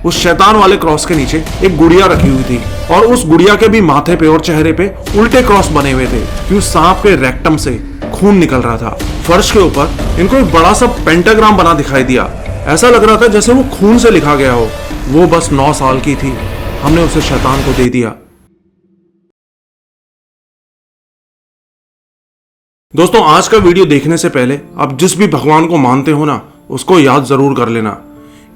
उस शैतान वाले क्रॉस के नीचे एक गुड़िया रखी हुई थी और उस गुड़िया के भी माथे पे और चेहरे पे उल्टे क्रॉस बने हुए थे कि उस सांप के रेक्टम से खून निकल रहा था। फर्श के ऊपर इनको एक बड़ा सा पेंटाग्राम बना दिखाई दिया। ऐसा लग रहा था जैसे वो खून से लिखा गया हो। वो बस 9 साल की थी। हमने उसे शैतान को दे दिया। दोस्तों, आज का वीडियो देखने से पहले आप जिस भी भगवान को मानते हो ना, उसको याद जरूर कर लेना,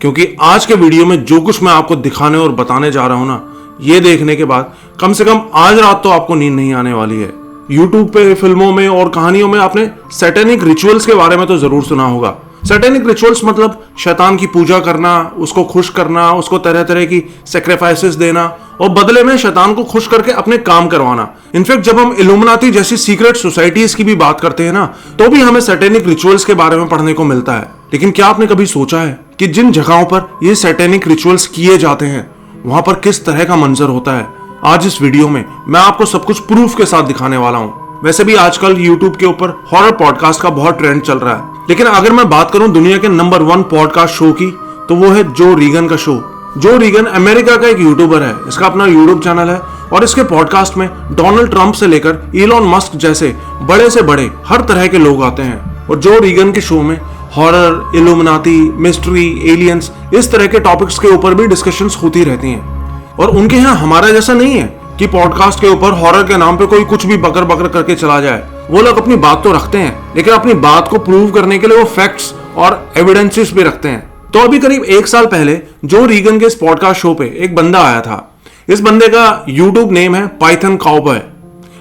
क्योंकि आज के वीडियो में जो कुछ मैं आपको दिखाने और बताने जा रहा हूं ना, ये देखने के बाद कम से कम आज रात तो आपको नींद नहीं आने वाली है। यूट्यूब पे, फिल्मों में और कहानियों में आपने सैटेनिक रिचुअल्स के बारे में तो जरूर सुना होगा। सैटेनिक रिचुअल्स मतलब शैतान की पूजा करना, उसको खुश करना, उसको तरह तरह की सैक्रिफाइसेस देना और बदले में शैतान को खुश करके अपने काम करवाना। इनफैक्ट जब हम इल्यूमिनाटी जैसी सीक्रेट सोसाइटीज की भी बात करते हैं ना, तो भी हमें सैटेनिक रिचुअल्स के बारे में पढ़ने को मिलता है। लेकिन क्या आपने कभी सोचा है कि जिन जगहों पर ये सैटेनिक रिचुअल्स किए जाते हैं, वहां पर किस तरह का मंजर होता है? आज इस वीडियो में मैं आपको सब कुछ प्रूफ के साथ दिखाने वाला हूं। वैसे भी आजकल YouTube के ऊपर हॉरर पॉडकास्ट का बहुत ट्रेंड चल रहा है, लेकिन अगर मैं बात करूं दुनिया के नंबर 1 पॉडकास्ट शो की, तो वो है जो रीगन का शो। जो रीगन अमेरिका का एक यूट्यूबर है। इसका अपना यूट्यूब चैनल है और इसके पॉडकास्ट में डोनाल्ड ट्रंप से लेकर इलॉन मस्क जैसे बड़े से बड़े हर तरह के लोग आते हैं। और जो रीगन के शो में हॉरर, इल्यूमिनाटी, मिस्ट्री, एलियंस, इस तरह के टॉपिक्स के ऊपर भी डिस्कशंस होती रहती हैं। और उनके यहाँ हमारा जैसा नहीं है कि पॉडकास्ट के ऊपर हॉरर के नाम पे कोई कुछ भी बकर बकर करके चला जाए। वो लोग अपनी बात तो रखते हैं, लेकिन अपनी बात को प्रूव करने के लिए वो फैक्ट्स और एविडेंसेस भी रखते हैं। तो अभी करीब 1 साल पहले जो रीगन के इस पॉडकास्ट शो पे एक बंदा आया था। इस बंदे का यूट्यूब नेम है पाइथन काउबॉय।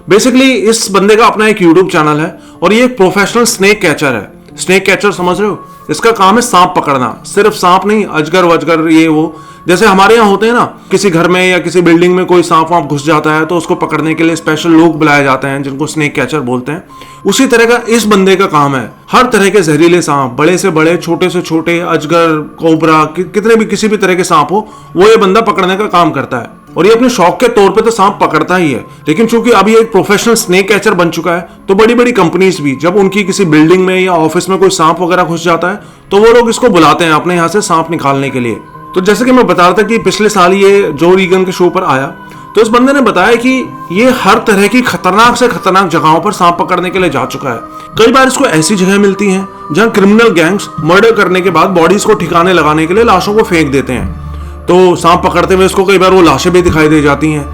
बेसिकली इस बंदे का अपना एक यूट्यूब चैनल है और ये एक प्रोफेशनल स्नेक कैचर है। स्नेक कैचर समझ रहे हो? इसका काम है सांप पकड़ना। सिर्फ सांप नहीं, अजगर वजगर, ये वो जैसे हमारे यहाँ होते हैं ना, किसी घर में या किसी बिल्डिंग में कोई सांप वाप घुस जाता है तो उसको पकड़ने के लिए स्पेशल लोग बुलाए जाते हैं जिनको स्नेक कैचर बोलते हैं। उसी तरह का इस बंदे का काम है। हर तरह के जहरीले सांप, बड़े से बड़े, छोटे से छोटे, अजगर, कोबरा, कितने भी किसी भी तरह के सांप हो, वो ये बंदा पकड़ने का काम करता है। और ये अपने शौक के तौर पे तो सांप पकड़ता ही है, लेकिन चूंकि अभी एक प्रोफेशनल स्नेक कैचर बन चुका है, तो बड़ी बड़ी कंपनीज भी जब उनकी किसी बिल्डिंग में या ऑफिस में कोई सांप वगैरह घुस जाता है, तो वो लोग इसको बुलाते हैं अपने यहाँ से सांप निकालने के लिए। तो जैसे कि मैं बता रहा था कि पिछले साल ये जो रीगन के शो पर आया, तो इस बंदे ने बताया कि ये हर तरह की खतरनाक से खतरनाक जगहों पर सांप पकड़ने के लिए जा चुका है। कई बार इसको ऐसी जगह मिलती हैं जहां क्रिमिनल गैंग्स मर्डर करने के बाद बॉडीज को ठिकाने लगाने के लिए लाशों को फेंक देते हैं। तो सांप पकड़ते हुए इसको कई बार वो लाशें भी दिखाई दे जाती हैं।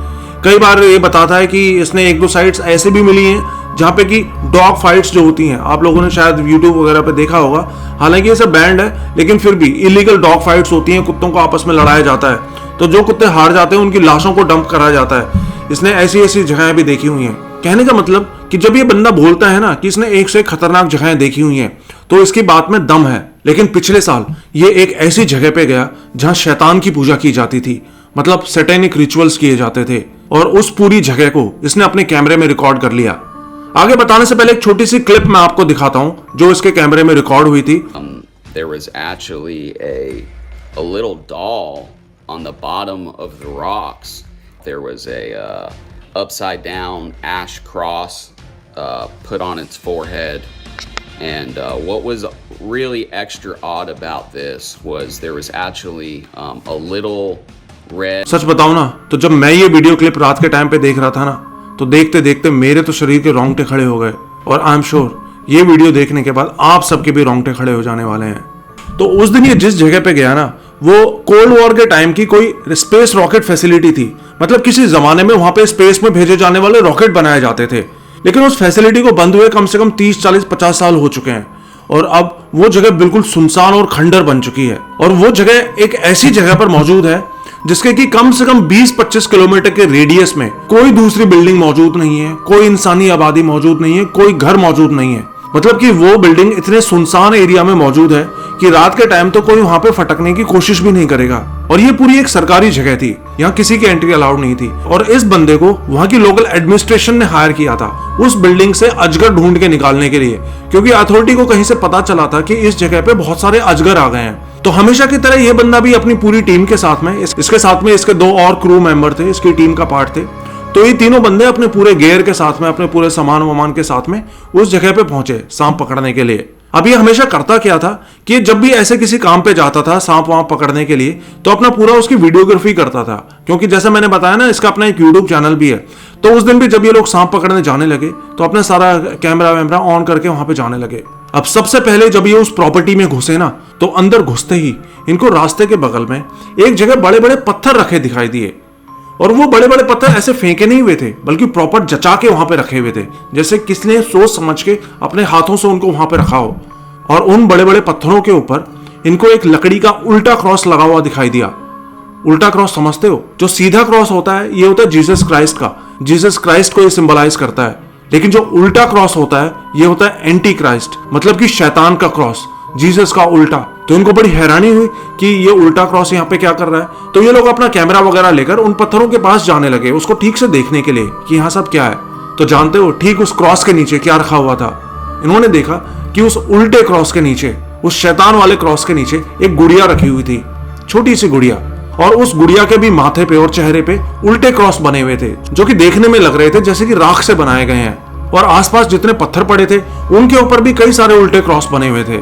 कई बार ये बताता है कि इसने 1-2 साइट्स ऐसे भी मिली हैं जहाँ पे कि डॉग फाइट्स जो होती हैं, आप लोगों ने शायद यूट्यूब वगैरह पे देखा होगा। हालांकि ये सब बैंड है, लेकिन फिर भी इलीगल डॉग फाइट्स होती हैं। कुत्तों को आपस में लड़ाया जाता है, तो जो कुत्ते हार जाते हैं उनकी लाशों को डंप कराया जाता है। इसने ऐसी ऐसी जगहें भी देखी हुई हैं। कहने का मतलब कि जब ये बंदा बोलता है ना कि इसने 1 से 1 खतरनाक जगहें देखी हुई हैं, तो इसकी बात में दम है। लेकिन पिछले साल ये एक ऐसी जगह पे गया जहां शैतान की पूजा की जाती थी, मतलब सैटेनिक रिचुअल्स किए जाते थे, और उस पूरी जगह को इसने अपने कैमरे में रिकॉर्ड कर लिया। आगे बताने से पहले एक छोटी सी क्लिप मैं आपको दिखाता हूं जो इसके कैमरे में रिकॉर्ड हुई थी। There was actually a little doll on the bottom of the rocks. There was a upside down ash cross put on its forehead. And what was really extra odd about this was there was actually a little red. सच बताऊं ना, तो जब मैं ये video clip रात के time पे देख रहा था ना, तो देखते देखते मेरे तो शरीर के रोंगटे खड़े हो गए। और आई एम श्योर ये वीडियो देखने के बाद आप सबके भी रोंगटे खड़े हो जाने वाले हैं। तो उस दिन ये जिस जगह पे गया ना, वो कोल्ड वॉर के टाइम की कोई स्पेस रॉकेट फैसिलिटी थी। मतलब किसी जमाने में वहां पे स्पेस में भेजे जाने वाले रॉकेट बनाए जाते थे, लेकिन उस फैसिलिटी को बंद हुए कम से कम 30, 40, 50 साल हो चुके हैं। और अब वो जगह बिल्कुल सुनसान और खंडर बन चुकी है। और वो जगह एक ऐसी जगह पर मौजूद है जिसके कि कम से कम 20-25 किलोमीटर के रेडियस में कोई दूसरी बिल्डिंग मौजूद नहीं है, कोई इंसानी आबादी मौजूद नहीं है, कोई घर मौजूद नहीं है। मतलब कि वो बिल्डिंग इतने सुनसान एरिया में मौजूद है कि रात के टाइम तो कोई वहां पे फटकने की कोशिश भी नहीं करेगा। और ये पूरी एक सरकारी जगह थी, यहाँ किसी की एंट्री अलाउड नहीं थी। और इस बंदे को वहां की लोकल एडमिनिस्ट्रेशन ने हायर किया था उस बिल्डिंग से अजगर ढूंढ के निकालने के लिए, क्योंकि अथॉरिटी को कहीं से पता चला था कि इस जगह पे बहुत सारे अजगर आ गए हैं। तो हमेशा की तरह ये बंदा भी अपनी पूरी टीम के साथ में, इसके साथ में इसके 2 और क्रू मेंबर थे, इसकी टीम का पार्ट थे। तो ये तीनों बंदे अपने पूरे गियर के साथ में, अपने पूरे सामान वामान के साथ में उस जगह पे पहुंचे सांप पकड़ने के लिए। अब ये हमेशा करता क्या था कि जब भी ऐसे किसी काम पे जाता था सांप वाप पकड़ने के लिए, तो अपना पूरा उसकी वीडियोग्राफी करता था, क्योंकि जैसे मैंने बताया ना इसका अपना एक यूट्यूब चैनल भी है। तो उस दिन भी जब ये लोग सांप पकड़ने जाने लगे तो अपने सारा कैमरा वैमरा ऑन करके वहां पे जाने लगे। अब सबसे पहले जब ये उस प्रॉपर्टी में घुसे ना, तो अंदर घुसते ही इनको रास्ते के बगल में एक जगह बड़े बड़े पत्थर रखे दिखाई दिए। और वो बड़े बड़े पत्थर ऐसे फेंके नहीं हुए थे, बल्कि प्रॉपर जचा के वहां पे रखे हुए थे, जैसे किसने सोच समझ के अपने हाथों से उनको वहां पे रखा हो। और उन बड़े बड़े पत्थरों के ऊपर इनको एक लकड़ी का उल्टा क्रॉस लगा हुआ दिखाई दिया। उल्टा क्रॉस समझते हो? जो सीधा क्रॉस होता है ये होता है जीसस क्राइस्ट का, जीसस क्राइस्ट को ये सिंबलाइज करता है। लेकिन जो उल्टा क्रॉस होता है ये होता है एंटी क्राइस्ट, मतलब कि शैतान का क्रॉस, जीसस का उल्टा। तो इनको बड़ी हैरानी हुई कि ये उल्टा क्रॉस यहाँ पे क्या कर रहा है। तो ये लोग अपना कैमरा वगैरह लेकर उन पत्थरों के पास जाने लगे, उसको ठीक से देखने के लिए कि यहाँ सब क्या है। तो जानते हो ठीक उस क्रॉस के नीचे क्या रखा हुआ था? इन्होंने देखा कि उस उल्टे क्रॉस के नीचे, उस शैतान वाले क्रॉस के नीचे एक गुड़िया रखी हुई थी, छोटी सी गुड़िया। और उस गुड़िया के भी माथे पे और चेहरे पे उल्टे क्रॉस बने हुए थे, जो कि देखने में लग रहे थे जैसे कि राख से बनाए गए हैं। और आसपास जितने पत्थर पड़े थे उनके ऊपर भी कई सारे उल्टे क्रॉस बने हुए थे।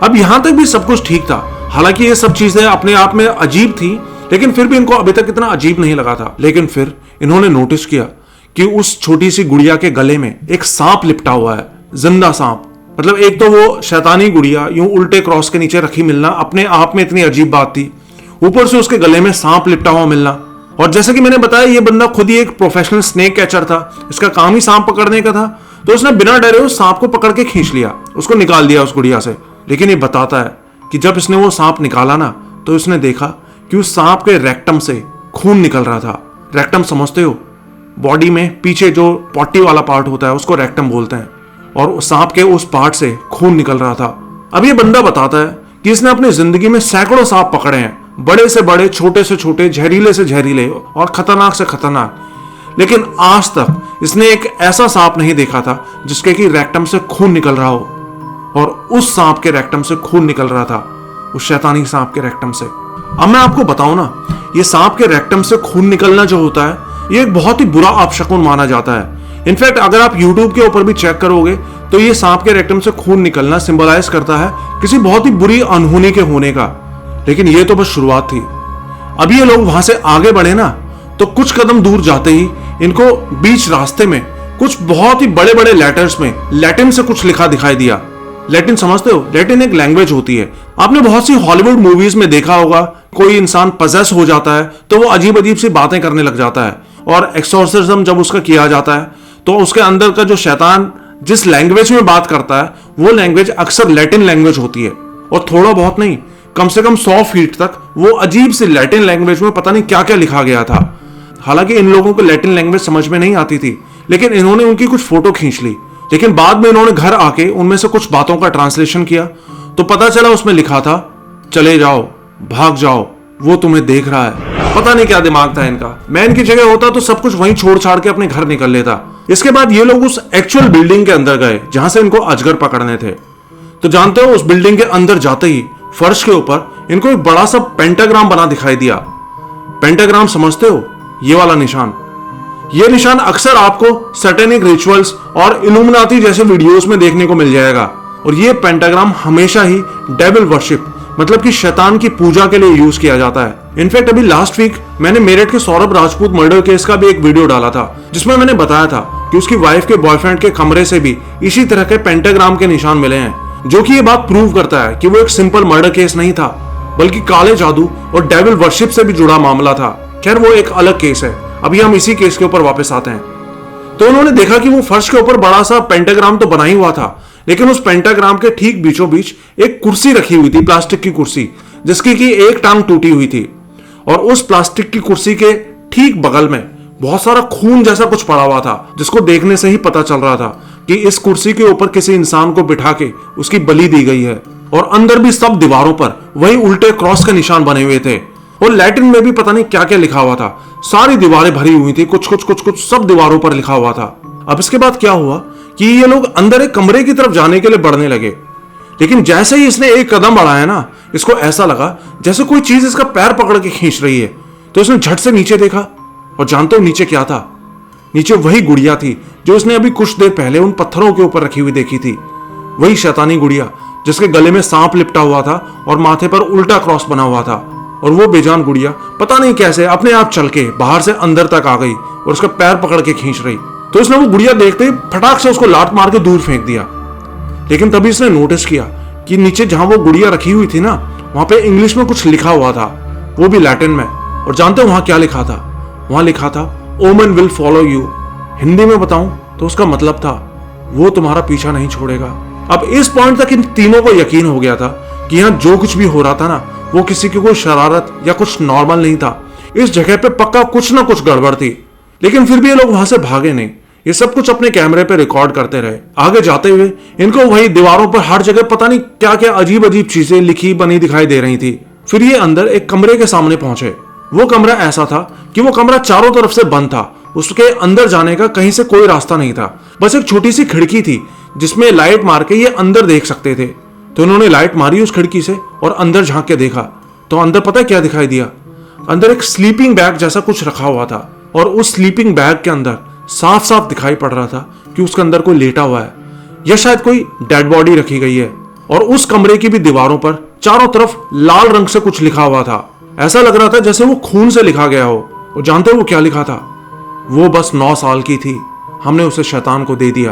अब यहां तक भी सब कुछ ठीक था, हालांकि ये सब चीजें अपने आप में अजीब थी, लेकिन फिर भी इनको अभी तक इतना अजीब नहीं लगा था। लेकिन फिर इन्होंने नोटिस किया कि उस छोटी सी गुड़िया के गले में एक सांप लिपटा हुआ है, जिंदा सांप। मतलब एक तो वो शैतानी गुड़िया यूं उल्टे क्रॉस के नीचे रखी मिलना अपने आप में इतनी अजीब बात थी, ऊपर से उसके गले में सांप लिपटा हुआ मिलना। और जैसे कि मैंने बताया ये बंदा खुद ही एक प्रोफेशनल स्नेक कैचर था, इसका काम ही सांप पकड़ने का था। तो उसने बिना डरे उस सांप को पकड़ के खींच लिया, उसको निकाल दिया उस गुड़िया से। लेकिन ये बताता है कि जब इसने वो सांप निकाला ना, तो इसने देखा कि उस सांप के रेक्टम से खून निकल रहा था। रेक्टम समझते हो? बॉडी में पीछे जो पॉटी वाला पार्ट होता है उसको रेक्टम बोलते हैं। और सांप के उस पार्ट से खून निकल रहा था। अब ये बंदा बताता है कि इसने अपनी जिंदगी में सैकड़ों सांप पकड़े हैं, बड़े से बड़े, छोटे से छोटे, जहरीले से जहरीले और खतरनाक से खतरनाक, लेकिन आज तक इसने एक ऐसा सांप नहीं देखा था जिसके कि रेक्टम से खून निकल रहा हो। और उस सांप के रेक्टम से खून निकल रहा था, उस शैतानी सांप के रेक्टम से। अब मैं आपको बताऊं ना, ये सांप के रेक्टम से खून निकलना जो होता है ये एक बहुत ही बुरा अपशकुन माना जाता है। इनफैक्ट अगर आप YouTube के ऊपर भी चेक करोगे तो ये सांप के रेक्टम से खून निकलना सिंबलाइज करता है किसी बहुत ही बुरी अनहोनी के होने का। लेकिन ये तो बस शुरुआत थी। अब ये लोग वहां से आगे बढ़े ना, तो कुछ कदम दूर जाते ही इनको बीच रास्ते में कुछ बहुत ही बड़े बड़े लेटर्स में लैटिन से कुछ लिखा दिखाई दिया। लैटिन समझते हो? लैटिन एक लैंग्वेज होती है। आपने बहुत सी हॉलीवुड मूवीज में देखा होगा, कोई इंसान पजेस हो जाता है तो वो अजीब अजीब सी बातें करने लग जाता है, और एक्सोर्सिज्म जब उसका किया जाता है तो उसके अंदर का जो शैतान जिस लैंग्वेज में बात करता है वो लैंग्वेज अक्सर लैटिन लैंग्वेज होती है। और थोड़ा बहुत नहीं, कम से कम 100 फीट तक वो अजीब सी लैटिन लैंग्वेज में पता नहीं क्या क्या लिखा गया था। हालांकि इन लोगों को लैटिन लैंग्वेज समझ में नहीं आती थी, लेकिन इन्होंने उनकी कुछ फोटो खींच ली। लेकिन बाद में इन्होंने घर आके उनमें से कुछ बातों का ट्रांसलेशन किया तो पता चला उसमें लिखा था, चले जाओ, भाग जाओ, वो तुम्हें देख रहा है। पता नहीं क्या दिमाग था इनका। मैं इनकी जगह होता तो सब कुछ वहीं छोड़ छाड़ के अपने घर निकल लेता। इसके बाद ये लोग उस एक्चुअल बिल्डिंग के अंदर गए जहां से इनको अजगर पकड़ने थे। तो जानते हो, उस बिल्डिंग के अंदर जाते ही फर्श के ऊपर इनको एक बड़ा सा पेंटाग्राम बना दिखाई दिया। पेंटाग्राम समझते हो? ये वाला निशान। ये निशान अक्सर आपको सैटेनिक रिचुअल्स और इल्यूमिनाटी जैसे वीडियोस में देखने को मिल जाएगा। और ये पेंटाग्राम हमेशा ही डेविल वर्शिप, मतलब कि शैतान की पूजा के लिए यूज किया जाता है। इनफैक्ट अभी लास्ट वीक मैंने मेरठ के सौरभ राजपूत मर्डर केस का भी एक वीडियो डाला था, जिसमें मैंने बताया था कि उसकी वाइफ के बॉयफ्रेंड के कमरे से भी इसी तरह के पेंटाग्राम के निशान मिले हैं, जो कि ये बात प्रूव करता है कि वो एक सिंपल मर्डर केस नहीं था, बल्कि काले जादू और डेविल वर्शिप से भी जुड़ा मामला था। खैर वो एक अलग केस है, अभी हम इसी केस के ऊपर वापस आते हैं। तो उन्होंने देखा कि वो फर्श के ऊपर बड़ा सा पेंटाग्राम तो बना ही हुआ था, लेकिन उस पेंटाग्राम के ठीक बीचों बीच एक कुर्सी रखी हुई थी, प्लास्टिक की कुर्सी, जिसकी की एक टांग टूटी हुई थी। और उस प्लास्टिक की कुर्सी के ठीक बगल में बहुत सारा खून जैसा कुछ पड़ा हुआ था, जिसको देखने से ही पता चल रहा था कि इस कुर्सी के ऊपर किसी इंसान को बिठा के उसकी बलि दी गई है। और अंदर भी सब दीवारों पर वही उल्टे क्रॉस के निशान बने हुए थे। और लैटिन में भी पता नहीं क्या क्या लिखा हुआ था, सारी दीवारें भरी हुई थी, कुछ कुछ कुछ कुछ सब दीवारों पर लिखा हुआ था। अब इसके बाद क्या हुआ कि ये लोग अंदर एक कमरे की तरफ जाने के लिए बढ़ने लगे, लेकिन जैसे ही इसने एक कदम बढ़ाया ना, इसको ऐसा लगा जैसे कोई चीज इसका पैर पकड़ के खींच रही है। तो इसने झट से नीचे देखा, और जानते हो नीचे क्या था? नीचे वही गुड़िया थी जो इसने अभी कुछ देर पहले उन पत्थरों के ऊपर रखी हुई देखी थी। वही शैतानी गुड़िया जिसके गले में सांप लिपटा हुआ था और माथे पर उल्टा क्रॉस बना हुआ था। और वो बेजान गुड़िया पता नहीं कैसे अपने आप चल के बाहर से अंदर तक आ गई और उसका पैर पकड़ के खींच रही। तो इसने वो गुड़िया देखते ही फटाक से उसको लात मार के दूर फेंक दिया। लेकिन तभी इसने नोटिस किया कि नीचे जहां वो गुड़िया रखी हुई थी ना, वहां पे इंग्लिश में कुछ लिखा हुआ था, वो भी लैटिन में। और जानते हो वहां क्या लिखा था? वहां लिखा था ओमन विल फॉलो यू। हिंदी में बताऊं तो उसका मतलब था वो तुम्हारा पीछा नहीं छोड़ेगा। अब इस पॉइंट तक इन तीनों को यकीन हो गया था कि यहाँ जो कुछ भी हो रहा था ना, वो किसी की कोई शरारत या कुछ नॉर्मल नहीं था। इस जगह पे पक्का कुछ ना कुछ गड़बड़ थी। लेकिन फिर भी ये लोग वहां से भागे नहीं, ये सब कुछ अपने कैमरे पे रिकॉर्ड करते रहे। आगे जाते हुए इनको वही दीवारों पर हर जगह पता नहीं क्या क्या अजीब अजीब चीजें लिखी बनी दिखाई दे रही थी। फिर ये अंदर एक कमरे के सामने पहुंचे। वो कमरा ऐसा था कि वो कमरा चारों तरफ से बंद था, उसके अंदर जाने का कहीं से कोई रास्ता नहीं था। बस एक छोटी सी खिड़की थी जिसमें लाइट मार के ये अंदर देख सकते थे। तो उन्होंने लाइट मारी उस खिड़की से और अंदर झांक के देखा। तो अंदर पता है क्या दिखाई दिया? अंदर एक स्लीपिंग बैग जैसा कुछ रखा हुआ था और उस स्लीपिंग बैग के अंदर साफ साफ दिखाई पड़ रहा था कि उसके अंदर कोई लेटा हुआ है या शायद कोई डेड बॉडी रखी गई है। और उस कमरे की भी दीवारों पर चारों तरफ लाल रंग से कुछ लिखा हुआ था। ऐसा लग रहा था जैसे वो खून से लिखा गया हो। और जानते हो वो क्या लिखा था? वो बस 9 साल की थी, हमने उसे शैतान को दे दिया।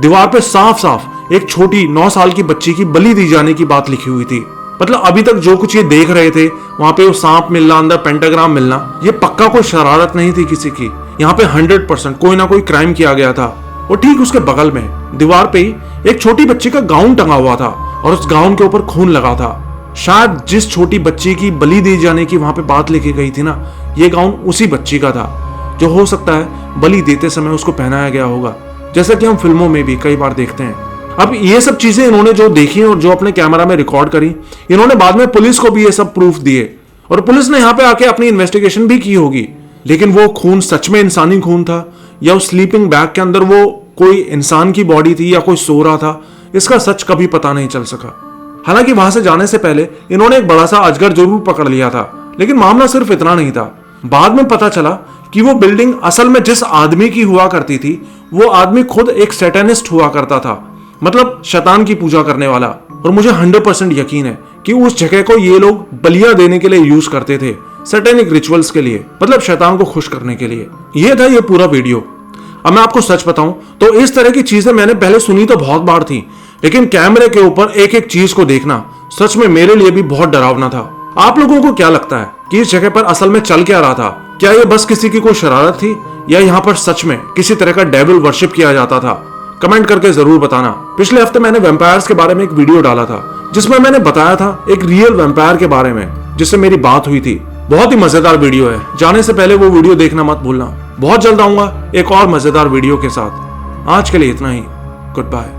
दीवार पे साफ साफ एक छोटी 9 साल की बच्ची की बलि दी जाने की बात लिखी हुई थी। मतलब अभी तक जो कुछ ये देख रहे थे, वहां पे वो सांप मिलना, अंदर पेंटाग्राम मिलना, ये पक्का कोई शरारत नहीं थी किसी की। यहाँ पे 100% कोई ना कोई क्राइम किया गया था। और ठीक उसके बगल में दीवार पे ही एक छोटी बच्ची का गाउन टंगा हुआ था और उस गाउन के ऊपर खून लगा था। शायद जिस छोटी बच्ची की बलि दी जाने की वहां पे बात लिखी गई थी ना, ये गाउन उसी बच्ची का था, जो हो सकता है बलि देते समय उसको पहनाया गया होगा, जैसा कि हम फिल्मों में भी कई बार देखते हैं। अब ये सब चीजें इन्होंने जो देखी और जो अपने कैमरा में रिकॉर्ड करी, इन्होंने बाद में पुलिस को भी ये सब प्रूफ दिए और पुलिस ने यहाँ पे आके अपनी इन्वेस्टिगेशन भी की होगी। लेकिन वो खून सच में इंसानी खून था या उस स्लीपिंग बैग के अंदर वो कोई इंसान की बॉडी थी या कोई सो रहा था, इसका सच कभी पता नहीं चल सका। हालांकि वहां से जाने से पहले इन्होंने एक बड़ा सा अजगर जरूर पकड़ लिया था। लेकिन मामला सिर्फ इतना नहीं था। बाद में पता चला कि वो बिल्डिंग असल में जिस आदमी की हुआ करती थी, वो आदमी खुद एक सैटेनिस्ट हुआ करता था, मतलब शैतान की पूजा करने वाला। और मुझे 100% यकीन है कि उस जगह को ये लोग बलियां देने के लिए यूज करते थे, सैटेनिक रिचुअल्स के लिए, मतलब शैतान को खुश करने के लिए। ये था ये पूरा वीडियो। अब मैं आपको सच बताऊं तो इस तरह की चीजें मैंने पहले सुनी तो बहुत बार थी, लेकिन कैमरे के ऊपर एक एक चीज को देखना सच में मेरे लिए भी बहुत डरावना था। आप लोगों को क्या लगता है कि इस जगह पर असल में चल क्या रहा था? क्या ये बस किसी की कोई शरारत थी या यहाँ पर सच में किसी तरह का डेविल वर्शिप किया जाता था? कमेंट करके जरूर बताना। पिछले हफ्ते मैंने वैम्पायर्स के बारे में एक वीडियो डाला था जिसमें मैंने बताया था एक रियल वैम्पायर के बारे में जिससे मेरी बात हुई थी। बहुत ही मजेदार वीडियो है, जाने से पहले वो वीडियो देखना मत भूलना। बहुत जल्द आऊंगा एक और मजेदार वीडियो के साथ। आज के लिए इतना ही, गुड बाय।